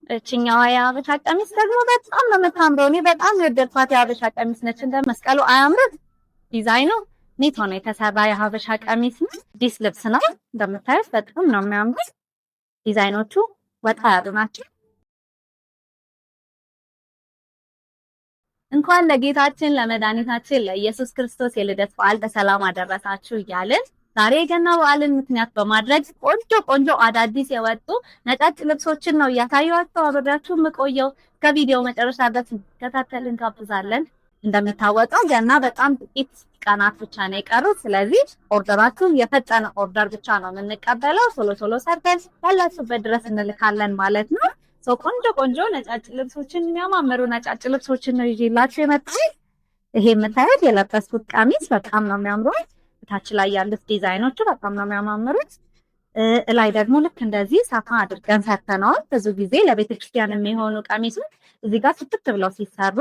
እችኛዋ የሀበሻ ቀሚስ ደግሞ በጣም ነው የምታምረው። እኔ በጣም የወደድኳት የሀበሻ ቀሚስ ነች። እንደ መስቀሉ አያምርም? ዲዛይኑ ኔት ሆኖ የተሰራ የሀበሻ ቀሚስ ነው። አዲስ ልብስ ነው እንደምታዩት፣ በጣም ነው የሚያምሩት። ዲዛይኖቹ ወጣ ያሉ ናቸው። እንኳን ለጌታችን ለመድኃኒታችን ለኢየሱስ ክርስቶስ የልደት በዓል በሰላም አደረሳችሁ እያልን ዛሬ የገና በዓልን ምክንያት በማድረግ ቆንጆ ቆንጆ አዳዲስ የወጡ ነጫጭ ልብሶችን ነው እያሳየኋችሁ አብሬያችሁ የምቆየው። ከቪዲዮ መጨረሻ ድረስ እንድትከታተሉ እንጋብዛለን። እንደሚታወቀው ገና በጣም ጥቂት ቀናት ብቻ ነው የቀሩት። ስለዚህ ኦርደራችሁን የፈጠነ ኦርደር ብቻ ነው የምንቀበለው። ቶሎ ቶሎ ሰርተን ያላችሁበት ድረስ እንልካለን ማለት ነው። ቆንጆ ቆንጆ ነጫጭ ልብሶችን የሚያማምሩ ነጫጭ ልብሶችን ነው ይዤላችሁ የመጣሁት። ይሄ የምታዩት የለበስኩት ቀሚስ በጣም ነው የሚያምረው። ታች ላይ ያሉት ዲዛይኖቹ በጣም ነው የሚያማምሩት። ላይ ደግሞ ልክ እንደዚህ ሰፋ አድርገን ሰርተነዋል። ብዙ ጊዜ ለቤተክርስቲያን የሚሆኑ ቀሚሶች እዚህ ጋር ፍትት ብለው ሲሰሩ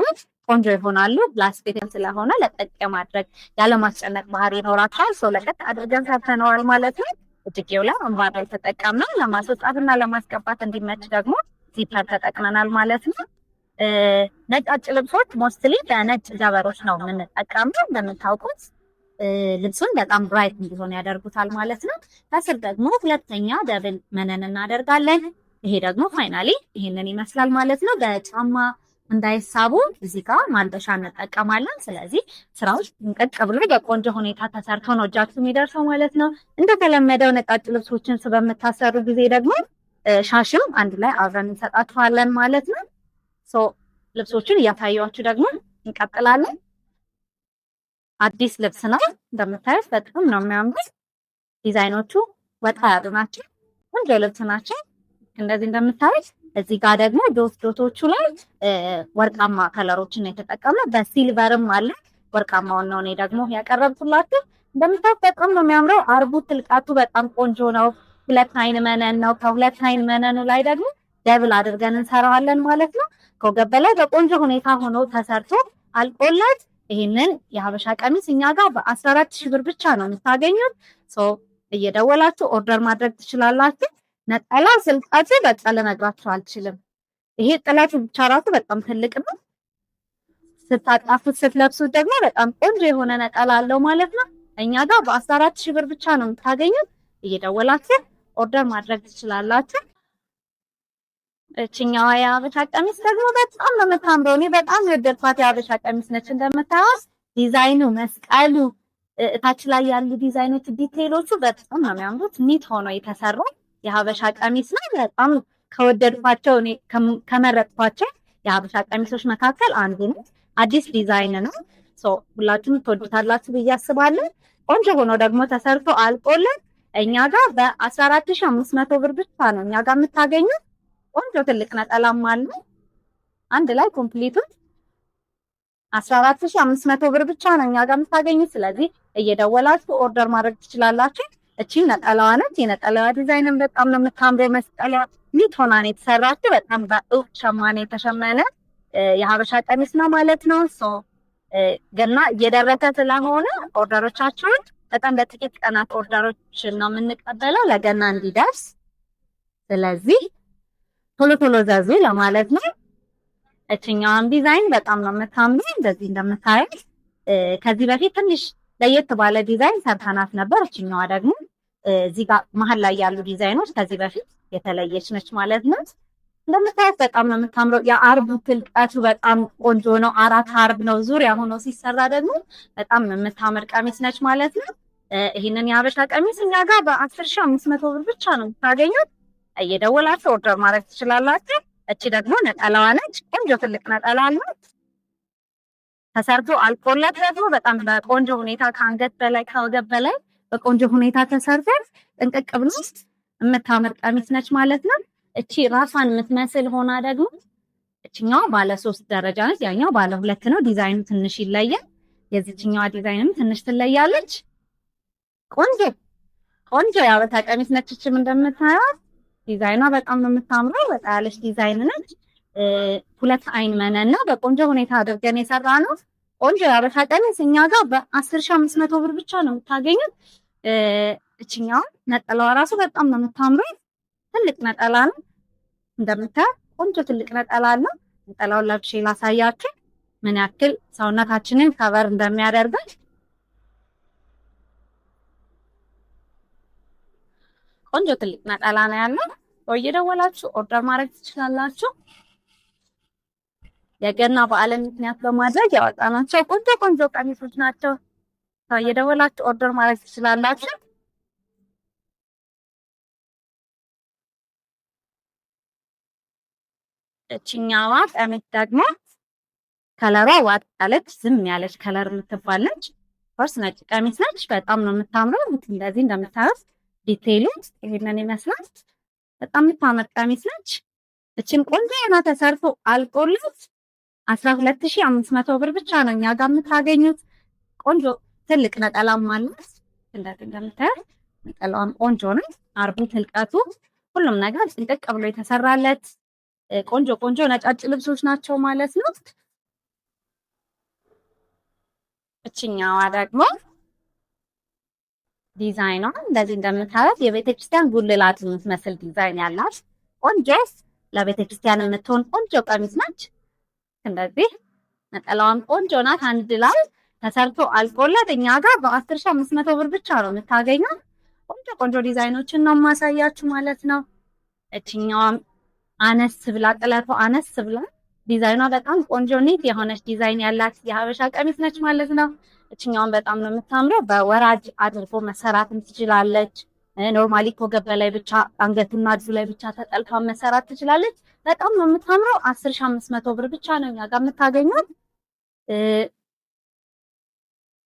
ቆንጆ ይሆናሉ። ላስፔትም ስለሆነ ለጠቅ ማድረግ ያለማስጨነቅ ባህሪ ይኖራቸዋል። ሰው ለቀጥ አድርገን ሰርተነዋል ማለት ነው። እጅጌው ላይ አምባር የተጠቀምነው ለማስወጣትና ለማስገባት እንዲመች ደግሞ ዚፐር ተጠቅመናል ማለት ነው። ነጫጭ ልብሶች ሞስትሊ በነጭ ጀበሮች ነው የምንጠቀመው። እንደምታውቁት ልብሱን በጣም ብራይት እንዲሆን ያደርጉታል ማለት ነው። ከስር ደግሞ ሁለተኛ ደብል መነን እናደርጋለን። ይሄ ደግሞ ፋይናሊ ይሄንን ይመስላል ማለት ነው። በጫማ እንዳይሳቡ እዚህ ጋር ማልበሻ እንጠቀማለን። ስለዚህ ስራዎች እንቅቅ ብሎ በቆንጆ ሁኔታ ተሰርቶ ነው እጃችሁ የሚደርሰው ማለት ነው። እንደተለመደው ነጫጭ ልብሶችን በምታሰሩ ጊዜ ደግሞ ሻሽም አንድ ላይ አብረን እንሰጣችኋለን ማለት ነው። ልብሶቹን እያሳየኋችሁ ደግሞ እንቀጥላለን። አዲስ ልብስ ነው እንደምታዩት፣ በጣም ነው የሚያምሩት። ዲዛይኖቹ ወጣ ያሉ ናቸው። ቆንጆ ልብስ ናቸው። እንደዚህ እንደምታዩት እዚህ ጋር ደግሞ ዶቶቹ ላይ ወርቃማ ከለሮችን የተጠቀመው በሲልቨርም አለ። ወርቃማውን ነው እኔ ደግሞ ያቀረብኩላችሁ። እንደምታዩት በጣም ነው የሚያምረው። አርቡ ትልቃቱ በጣም ቆንጆ ነው። ሁለት አይን መነን ነው። ከሁለት አይን መነኑ ላይ ደግሞ ደብል አድርገን እንሰራዋለን ማለት ነው። ከወገብ በላይ በቆንጆ ሁኔታ ሆኖ ተሰርቶ አልቆለት ይሄንን የሀበሻ ቀሚስ እኛ ጋር በ14,000 ብር ብቻ ነው የምታገኙት። እየደወላችሁ ኦርደር ማድረግ ትችላላችሁ። ነጠላ ስልጣችሁ በቃ ልነግራችሁ አልችልም። ይሄ ጥለቱ ብቻ ራሱ በጣም ትልቅ ነው። ስታጣፉት ስትለብሱት ደግሞ በጣም ቆንጆ የሆነ ነጠላ አለው ማለት ነው። እኛ ጋር በ14,000 ብር ብቻ ነው የምታገኙት። እየደወላችሁ ኦርደር ማድረግ ትችላላችሁ። እችኛዋ የሀበሻ ቀሚስ ደግሞ በጣም ነው የምታምረው። እኔ በጣም የወደድኳት የሀበሻ ቀሚስ ነች። እንደምታዩት ዲዛይኑ፣ መስቀሉ፣ እታች ላይ ያሉ ዲዛይኖች፣ ዲቴይሎቹ በጣም ነው የሚያምሩት። ኒት ሆኖ የተሰራ የሀበሻ ቀሚስ ነው። በጣም ከወደድኳቸው እኔ ከመረጥኳቸው የሀበሻ ቀሚሶች መካከል አንዱ ነው። አዲስ ዲዛይን ነው። ሁላችሁም ትወዱታላችሁ ብዬ አስባለሁ። ቆንጆ ሆኖ ደግሞ ተሰርቶ አልቆለት እኛ ጋር በ14,500 ብር ብቻ ነው እኛ ጋር የምታገኙት። ቆንጆ ትልቅ ነጠላም አለ። አንድ ላይ ኮምፕሊቱን 14,500 ብር ብቻ ነው እኛ ጋር የምታገኙት። ስለዚህ እየደወላችሁ ኦርደር ማድረግ ትችላላችሁ። እቺ ነጠላዋ ነች። የነጠላዋ ዲዛይንም በጣም ነው የምታምረው። መስቀሏ ኒት ሆና ነው የተሰራችው። በጣም በእውቅ ሸማኔ የተሸመነ የሀበሻ ቀሚስ ነው ማለት ነው። ገና እየደረሰ ስለሆነ ኦርደሮቻችሁን በጣም በጥቂት ቀናት ኦርደሮችን ነው የምንቀበለው ለገና እንዲደርስ። ስለዚህ ቶሎ ቶሎ ዘዙ ለማለት ነው። እችኛዋን ዲዛይን በጣም ነው የምታምረው። እንደዚህ እንደምታዩት ከዚህ በፊት ትንሽ ለየት ባለ ዲዛይን ሰርተናት ነበር። እችኛዋ ደግሞ እዚህ ጋር መሀል ላይ ያሉ ዲዛይኖች ከዚህ በፊት የተለየች ነች ማለት ነው። እንደምታዩት በጣም ነው የምታምረው። የአርቡ ትልቀቱ በጣም ቆንጆ ነው። 4 አርብ ነው ዙሪያ ሆኖ ሲሰራ ደግሞ በጣም የምታምር ቀሚስ ነች ማለት ነው። ይህንን የሀበሻ ቀሚስ እኛ ጋር በ10,500 ብር ብቻ ነው የምታገኙት። እየደወላችሁ ኦርደር ማድረግ ትችላላችሁ። እቺ ደግሞ ነጠላዋ ነች። ቆንጆ ትልቅ ነጠላ አላት። ተሰርቶ አልቆለት ደግሞ በጣም በቆንጆ ሁኔታ ከአንገት በላይ ከወገብ በላይ በቆንጆ ሁኔታ ተሰርቶ ጥንቅቅ ብሎ የምታምር ቀሚስ ነች ማለት ነው። እቺ ራሷን የምትመስል ሆና ደግሞ እቺኛዋ ባለ 3 ደረጃ ነች። ያኛው ባለ 2 ነው። ዲዛይኑ ትንሽ ይለያል። የዚህኛዋ ዲዛይንም ትንሽ ትለያለች። ቆንጆ ቆንጆ የሀበሻ ቀሚስ ነች። እቺም እንደምታዩት ዲዛይኗ በጣም ነው የምታምረው። በጣም ያለች ዲዛይን ነች። 2 አይን መነን ነው በቆንጆ ሁኔታ አድርገን የሰራ ነው። ቆንጆ የሀበሻ ቀሚስ እኛ ጋር በ10,500 ብር ብቻ ነው የምታገኙት። እቺኛው ነጠላዋ ራሱ በጣም ነው የምታምረው። ትልቅ ነጠላ ነው እንደምታዩት ቆንጆ ትልቅ ነጠላ አለ። ነጠላውን ለብሼ ላሳያችሁ ምን ያክል ሰውነታችንን ከቨር እንደሚያደርገን። ቆንጆ ትልቅ ነጠላ ነው ያለው። እየደወላችሁ ኦርደር ማድረግ ትችላላችሁ። የገና በዓልን ምክንያት በማድረግ ያወጣናቸው ቆንጆ ቆንጆ ቀሚሶች ናቸው። እየደወላችሁ ኦርደር ማድረግ ትችላላችሁ። እችኛዋ ቀሚስ ደግሞ ከለሯ ዋጥ ያለች ዝም ያለች ከለር የምትባለች ኮርስ ነጭ ቀሚስ ነች። በጣም ነው የምታምረው። እንደዚህ እንደምታዩት ዲቴይሉ ይሄንን ይመስላል። በጣም የምታምር ቀሚስ ነች። እችን ቆንጆ ሆና ተሰርቶ አልቆለት 12500 ብር ብቻ ነው እኛ ጋር የምታገኙት። ቆንጆ ትልቅ ነጠላም አላት። እንደዚህ እንደምታዩት ነጠላዋም ቆንጆ ነው። አርቡ ትልቀቱ ሁሉም ነገር ጥንቅቅ ብሎ የተሰራለት ቆንጆ ቆንጆ ነጫጭ ልብሶች ናቸው ማለት ነው። እችኛዋ ደግሞ ዲዛይኗ እንደዚህ እንደምታዩት የቤተክርስቲያን ጉልላት የምትመስል ዲዛይን ያላት ቆንጆ ለቤተክርስቲያን የምትሆን ቆንጆ ቀሚስ ነች። እንደዚህ ነጠላዋም ቆንጆ ናት። አንድ ላይ ተሰርቶ አልቆለት እኛ ጋር በ10500 ብር ብቻ ነው የምታገኘው። ቆንጆ ቆንጆ ዲዛይኖችን ነው ማሳያችሁ ማለት ነው። እችኛዋም አነስ ብላ ጥለቷ አነስ ብላ ዲዛይኗ በጣም ቆንጆ ኒት የሆነች ዲዛይን ያላት የሀበሻ ቀሚስ ነች ማለት ነው። እችኛዋን በጣም ነው የምታምረው። በወራጅ አድርጎ መሰራትም ትችላለች። ኖርማሊ ወገብ ላይ ብቻ አንገትና እጁ ላይ ብቻ ተጠልፋ መሰራት ትችላለች። በጣም ነው የምታምረው። 10500 ብር ብቻ ነው እኛ ጋር የምታገኙት።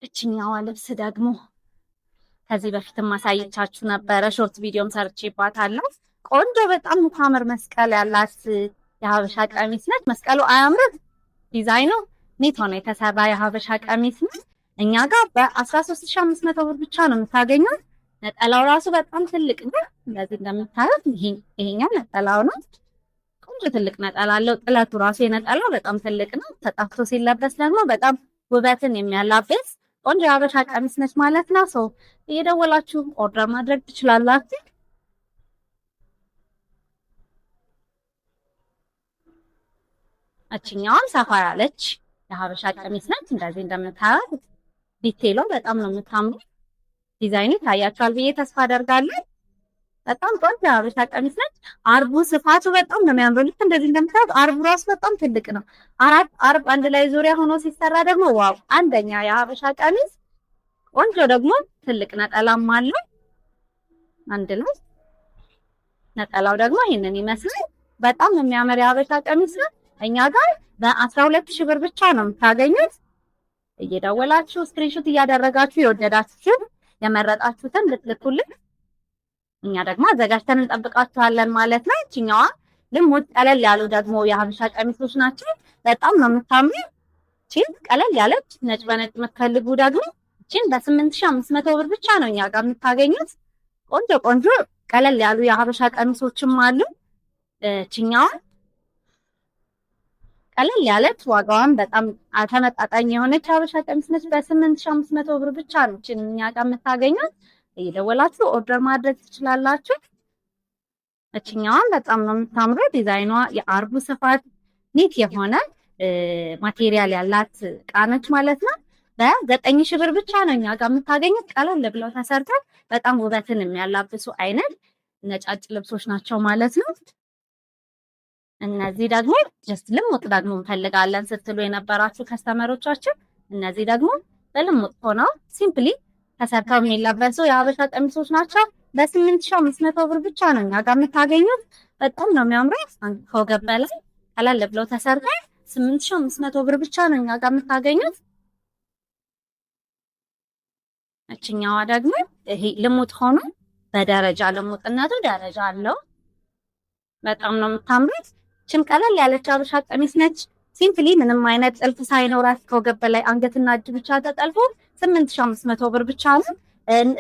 እችኛዋ ልብስ ደግሞ ከዚህ በፊትም ማሳየቻችሁ ነበረ። ሾርት ቪዲዮም ሰርቼባታለሁ። ቆንጆ በጣም የምታምር መስቀል ያላት የሀበሻ ቀሚስ ነች። መስቀሉ አያምርም? ዲዛይኑ ኔት ሆነ የተሰራ የሀበሻ ቀሚስ ነች። እኛ ጋር በ13500 ብር ብቻ ነው የምታገኙት። ነጠላው ራሱ በጣም ትልቅ ነው። እንደዚህ እንደምታዩት ይሄኛው ነጠላው ነው። ቆንጆ ትልቅ ነጠላ አለው። ጥለቱ ራሱ የነጠላው በጣም ትልቅ ነው። ተጣፍቶ ሲለበስ ደግሞ በጣም ውበትን የሚያላብስ ቆንጆ የሀበሻ ቀሚስ ነች ማለት ነው። ሰው እየደወላችሁ ኦርደር ማድረግ ትችላላችሁ። እችኛዋም ሰፋ ያለች የሀበሻ ቀሚስ ነች። እንደዚህ እንደምታዩት ዲቴይሏ በጣም ነው የምታምሩ። ዲዛይኑ ታያችኋል ብዬ ተስፋ አደርጋለሁ። በጣም ቆንጆ የሀበሻ ቀሚስ ነች። አርቡ ስፋቱ በጣም ነው የሚያምረው። ልክ እንደዚህ እንደምታዩት አርቡ ራሱ በጣም ትልቅ ነው። 4 አርብ አንድ ላይ ዙሪያ ሆኖ ሲሰራ ደግሞ ዋው! አንደኛ የሀበሻ ቀሚስ ቆንጆ ደግሞ ትልቅ ነጠላም አለው። አንድ ላይ ነጠላው ደግሞ ይሄንን ይመስላል። በጣም የሚያምር የሀበሻ ቀሚስ ነው። እኛ ጋር በ12000 ብር ብቻ ነው የምታገኙት። እየደወላችሁ ስክሪንሾት እያደረጋችሁ የወደዳችሁትን የመረጣችሁትን ልትልኩልን እኛ ደግሞ አዘጋጅተን እንጠብቃችኋለን ማለት ነው። እቺኛዋ ልሙጥ ቀለል ያሉ ደግሞ የሀበሻ ቀሚሶች ናቸው። በጣም ነው የምታምሩ። እቺን ቀለል ያለች ነጭ በነጭ የምትፈልጉ ደግሞ እቺን በ8500 ብር ብቻ ነው እኛ ጋር የምታገኙት። ቆንጆ ቆንጆ ቀለል ያሉ የሀበሻ ቀሚሶችም አሉ። እቺኛዋ ቀለል ያለች ዋጋዋን በጣም ተመጣጣኝ የሆነች ሀበሻ ቀሚስ ነች። በ8500 ብር ብቻ ነው እኛ ጋር የምታገኙት። እየደወላችሁ ኦርደር ማድረግ ትችላላችሁ። እችኛዋን በጣም ነው የምታምረው። ዲዛይኗ የአርቡ ስፋት ኒት የሆነ ማቴሪያል ያላት ዕቃ ነች ማለት ነው። በ9000 ብር ብቻ ነው እኛ ጋር የምታገኙት። ቀለል ብለው ተሰርተው በጣም ውበትን የሚያላብሱ አይነት ነጫጭ ልብሶች ናቸው ማለት ነው። እነዚህ ደግሞ ጀስት ልሙጥ ደግሞ እንፈልጋለን ስትሉ የነበራችሁ ከስተመሮቻችን እነዚህ ደግሞ በልሙጥ ሆነው ሲምፕሊ ተሰርተው የሚለበሱ የሀበሻ ቀሚሶች ናቸው። በ8500 ብር ብቻ ነው እኛ ጋር የምታገኙት። በጣም ነው የሚያምሩት። ከወገብ በላይ ቀለል ብለው ተሰርተው 8500 ብር ብቻ ነው እኛ ጋር የምታገኙት። እችኛዋ ደግሞ ይሄ ልሙጥ ሆኖ በደረጃ ልሙጥነቱ ደረጃ አለው። በጣም ነው የምታምሩት። ችም ቀለል ያለች ሀበሻ ቀሚስ ነች። ሲምፕሊ ምንም አይነት ጥልፍ ሳይኖራት ከወገብ በላይ አንገትና እጅ ብቻ ተጠልፎ 8500 ብር ብቻ ነው።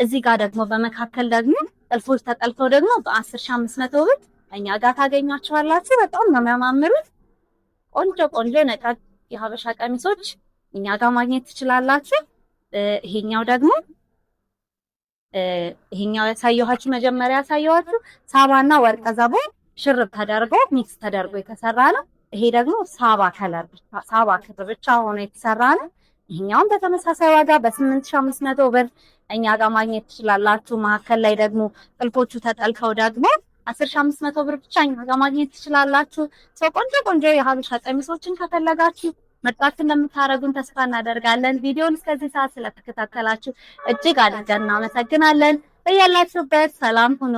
እዚህ ጋር ደግሞ በመካከል ደግሞ ጥልፎች ተጠልፈው ደግሞ በ10500 ብር እኛ ጋር ታገኛቸዋላችሁ። በጣም ነው የሚያማምሩት። ቆንጆ ቆንጆ ነጫጭ የሀበሻ ቀሚሶች እኛ ጋር ማግኘት ትችላላችሁ። ይሄኛው ደግሞ ይሄኛው ያሳየኋችሁ መጀመሪያ ያሳየኋችሁ ሳባና ወርቀ ዘቦ ሽርብ ተደርጎ ሚክስ ተደርጎ የተሰራ ነው። ይሄ ደግሞ ሳባ ከለር ብቻ ሳባ ክር ብቻ ሆኖ የተሰራ ነው። ይሄኛውም በተመሳሳይ ዋጋ በ8500 ብር እኛ ጋር ማግኘት ትችላላችሁ። መሀከል ላይ ደግሞ ጥልፎቹ ተጠልፈው ደግሞ 10500 ብር ብቻ እኛ ጋር ማግኘት ትችላላችሁ። ሰው ቆንጆ ቆንጆ የሀበሻ ቀሚሶችን ከፈለጋችሁ ምርጫችን እንደምታደርጉን ተስፋ እናደርጋለን። ቪዲዮውን እስከዚህ ሰዓት ስለተከታተላችሁ እጅግ አድርገን እናመሰግናለን። በያላችሁበት ሰላም ሁኑ።